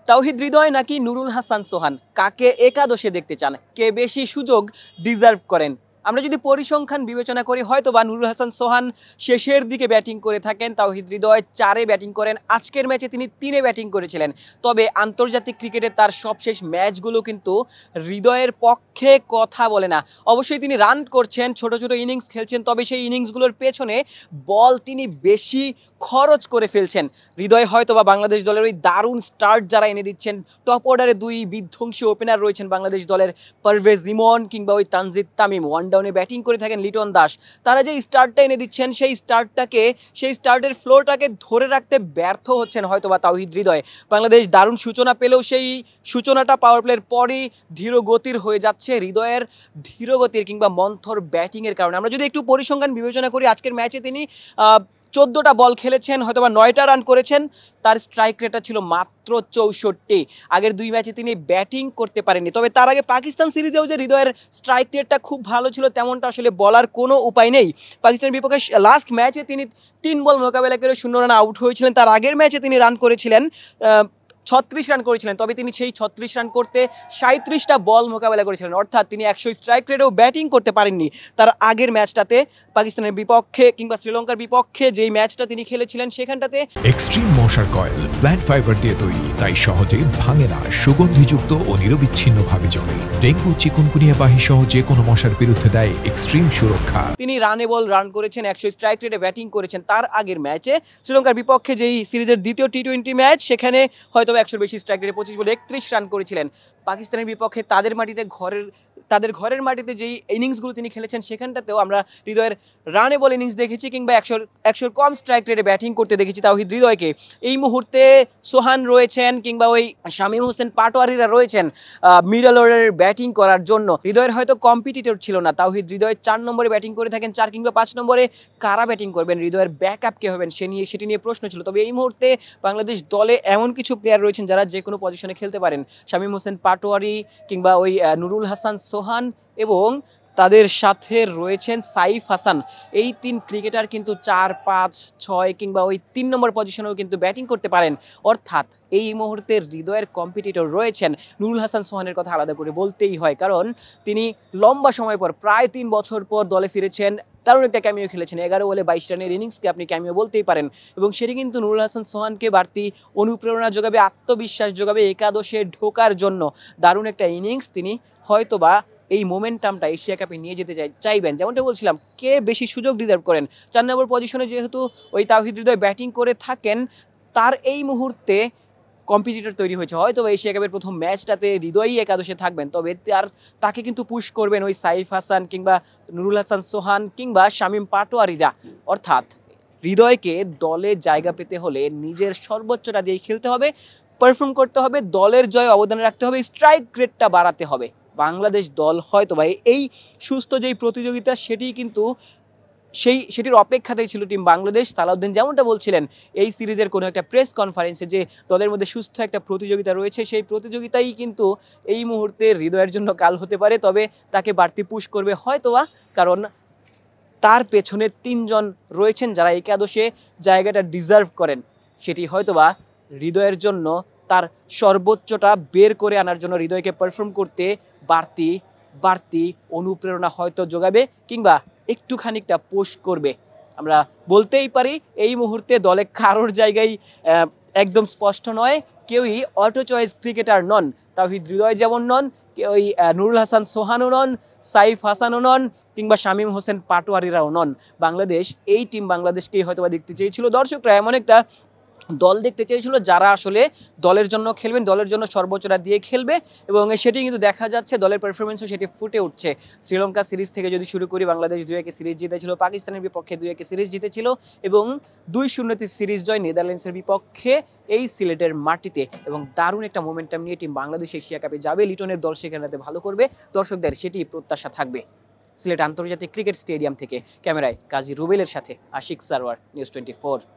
তাওহিদ হৃদয় নাকি নুরুল হাসান সোহান, কাকে একাদশে দেখতে চান, কে বেশি সুযোগ ডিজার্ভ করেন? আমরা যদি পরিসংখ্যান বিবেচনা করি, হয়তো বা নুরুল হাসান সোহান শেষের দিকে ব্যাটিং করে থাকেন, তাওহিদ হৃদয় 4-এ ব্যাটিং করেন। আজকের ম্যাচে তিনি 3-এ ব্যাটিং করেছিলেন। তবে আন্তর্জাতিক ক্রিকেটে তার সবশেষ ম্যাচগুলো কিন্তু হৃদয়ের পক্ষে কথা বলে না। অবশ্যই তিনি রান করছেন, ছোট ছোট ইনিংস খেলছেন, তবে সেই ইনিংসগুলোর পেছনে বল তিনি বেশি খরচ করে ফেলছেন। হৃদয় হয়তো বা বাংলাদেশ দলের ওই দারুণ স্টার্ট যারা এনে দিচ্ছেন, টপ অর্ডারে 2 বিধ্বংসী ওপেনার রয়েছেন বাংলাদেশ দলের, পারভেজ ইমন কিংবা ওই তানজিদ তামিম, ওয়ান ডাউনে ব্যাটিং করে থাকেন লিটন দাস। তারা যে স্টার্টটা এনে দিচ্ছেন, সেই স্টার্টের ফ্লোরটাকে ধরে রাখতে ব্যর্থ হচ্ছেন হয়তো বা তাওহিদ হৃদয়। বাংলাদেশ দারুণ সূচনা পেলেও সেই সূচনাটা পাওয়ার প্লের পরই ধীর গতির হয়ে যাচ্ছে হৃদয়ের ধীর গতির কিংবা মন্থর ব্যাটিংয়ের কারণে। আমরা যদি একটু পরিসংখ্যান বিবেচনা করি, আজকের ম্যাচে তিনি 14টা বল খেলেছেন, হয়তোবা 9টা রান করেছেন। তার স্ট্রাইক রেটটা ছিল মাত্র 64। আগের 2 ম্যাচে তিনি ব্যাটিং করতে পারেননি। তবে তার আগে পাকিস্তান সিরিজেও যে হৃদয়ের স্ট্রাইক রেটটা খুব ভালো ছিল, তেমনটা আসলে বলার কোনো উপায় নেই। পাকিস্তানের বিপক্ষে লাস্ট ম্যাচে তিনি 3 বল মোকাবেলা করে 0 রানে আউট হয়েছিলেন। তার আগের ম্যাচে তিনি রান করেছিলেন 36 রান করেছিলেন, তবে তিনি সেই 36 রান করতে 37টা বল মোকাবেলা করেছিলেন, অর্থাৎ তিনি 100 স্ট্রাইক রেটেও ব্যাটিং করতে পারেননি। তার আগের ম্যাচটাতে পাকিস্তানের বিপক্ষে কিংবা শ্রীলঙ্কার বিপক্ষে যেই ম্যাচটা তিনি খেলেছিলেন, সেখানটাতে এক্সট্রিম মশার কয়েল প্ল্যান্ট ফাইবার দিয়ে তৈরি, তাই সহজে ভাঙে না, সুগন্ধিযুক্ত ও নিরবিচ্ছিন্নভাবে জ্বলে। ডেঙ্গু, চিকুনগুনিয়া বাহি সহ যে কোনো মশার বিরুদ্ধে দেয় এক্সট্রিম সুরক্ষা। তিনি রান করেছেন, 100 স্ট্রাইক রেটে ব্যাটিং করেছেন। তার আগের ম্যাচে শ্রীলঙ্কার বিপক্ষে যেই সিরিজের দ্বিতীয় টি-20 ম্যাচ, সেখানে হয়তো 100 বেশি স্ট্রাইক রেটে 25 বলে 31 রান করেছিলেন। পাকিস্তানের বিপক্ষে তাদের ঘরের মাটিতে যেই ইনিংসগুলো তিনি খেলেছেন, সেখানটাতেও আমরা হৃদয়ের রানে বল ইনিংস দেখেছি কিংবা 100 কম স্ট্রাইক রেটে ব্যাটিং করতে দেখেছি তাওহিদ হৃদয়কে। এই মুহূর্তে সোহান রয়েছেন কিংবা ওই শামীম হোসেন পাটোয়ারিরা রয়েছেন মিডল অর্ডারের ব্যাটিং করার জন্য। হৃদয়ের হয়তো কম্পিটিটর ছিল না। তাওহিদ হৃদয় 4 নম্বরে ব্যাটিং করে থাকেন। 4 কিংবা 5 নম্বরে কারা ব্যাটিং করবেন, হৃদয়ের ব্যাকআপ কে হবেন, সেটি নিয়ে প্রশ্ন ছিল। তবে এই মুহূর্তে বাংলাদেশ দলে এমন কিছু প্লেয়ার রয়েছেন যারা যে কোনো পজিশনে খেলতে পারেন। শামীম হোসেন পাটোয়ারি কিংবা ওই নুরুল হাসান সোহান এবং তাদের সাথে রয়েছেন সাইফ হাসান। এই 3 ক্রিকেটার কিন্তু 4, 5, 6 কিংবা ওই 3 নম্বর পজিশনেও কিন্তু ব্যাটিং করতে পারেন। অর্থাৎ এই মুহূর্তে হৃদয়ের কম্পিটিটর রয়েছেন। নুরুল হাসান সোহানের কথা আলাদা করে বলতেই হয়, কারণ তিনি লম্বা সময় পর, প্রায় 3 বছর পর দলে ফিরেছেন। দারুণ একটা ক্যামিও খেলেছেন, 11 বলে 22 রানের ইনিংসকে আপনি ক্যামিও বলতেই পারেন। এবং সেটি কিন্তু নুরুল হাসান সোহানকে বাড়তি অনুপ্রেরণা যোগাবে, আত্মবিশ্বাস যোগাবে একাদশে ঢোকার জন্য। দারুণ একটা ইনিংস তিনি হয়তোবা এই মোমেন্টামটা এশিয়া কাপে নিয়ে যেতে চাইবেন। যেমনটা বলছিলাম, কে বেশি সুযোগ ডিজার্ভ করেন? 4 নম্বর পজিশনে যেহেতু ওই তাওহিদ হৃদয় ব্যাটিং করে থাকেন, তার এই মুহূর্তে কম্পিটিটর তৈরি হয়েছে। হয়তো এশিয়া কাপের প্রথম ম্যাচটাতে হৃদয়ই একাদশে থাকবেন, তবে তাকে কিন্তু পুশ করবেন ওই সাইফ হাসান কিংবা নুরুল হাসান সোহান কিংবা শামীম পাটোয়ারিরা। অর্থাৎ হৃদয়কে দলে জায়গা পেতে হলে নিজের সর্বোচ্চটা দিয়ে খেলতে হবে, পারফর্ম করতে হবে, দলের জয়ে অবদান রাখতে হবে, স্ট্রাইক রেটটা বাড়াতে হবে। বাংলাদেশ দল হয়তো বা এই সুস্থ যেই প্রতিযোগিতা, সেটির অপেক্ষাতেই ছিল টিম বাংলাদেশ। সালাউদ্দিন যেমনটা বলছিলেন এই সিরিজের কোনো একটা প্রেস কনফারেন্সে, যে দলের মধ্যে সুস্থ একটা প্রতিযোগিতা রয়েছে, সেই প্রতিযোগিতাই কিন্তু এই মুহূর্তে হৃদয়ের জন্য কাল হতে পারে। তবে তাকে বাড়তি পুশ করবে হয়তোবা, কারণ তার পেছনে 3 জন রয়েছেন যারা একাদশে জায়গাটা ডিজার্ভ করেন। সেটি হয়তোবা হৃদয়ের জন্য তার সর্বোচ্চটা বের করে আনার জন্য, হৃদয়কে পারফর্ম করতে বাড়তি অনুপ্রেরণা হয়তো যোগাবে কিংবা একটু খানিকটা পুশ করবে। আমরা বলতেই পারি এই মুহূর্তে দলে কারোর জায়গায় একদম স্পষ্ট নয়, কেউই অটো চয়েস ক্রিকেটার নন। তাওহিদ হৃদয় যেমন নন, ওই নুরুল হাসান সোহানও নন, সাইফ হাসানও নন কিংবা শামীম হোসেন পাটোয়ারিরাও নন। বাংলাদেশ এই টিম বাংলাদেশকেই হয়তো দেখতে চেয়েছিল। দর্শকরা এমন একটা দল দেখতে চেয়েছিল যারা আসলে দলের জন্য খেলবেন, দলের জন্য সর্বোচ্চটা দিয়ে খেলবে, এবং সেটি কিন্তু দেখা যাচ্ছে। দলের পারফরমেন্সও সেটি ফুটে উঠছে। শ্রীলঙ্কা সিরিজ থেকে যদি শুরু করি, বাংলাদেশ 2-1 সিরিজ জিতেছিল, পাকিস্তানের বিপক্ষে 2-1 সিরিজ জিতেছিল এবং 2-0 সিরিজ জয় নেদারল্যান্ডসের বিপক্ষে এই সিলেটের মাটিতে। এবং দারুণ একটা মোমেন্টাম নিয়ে টিম বাংলাদেশ এশিয়া কাপে যাবে। লিটনের দল সেখানেতে ভালো করবে, দর্শকদের সেটি প্রত্যাশা থাকবে। সিলেট আন্তর্জাতিক ক্রিকেট স্টেডিয়াম থেকে ক্যামেরায় কাজী রুবেলের সাথে আশিক সারওয়ার, নিউজ 24।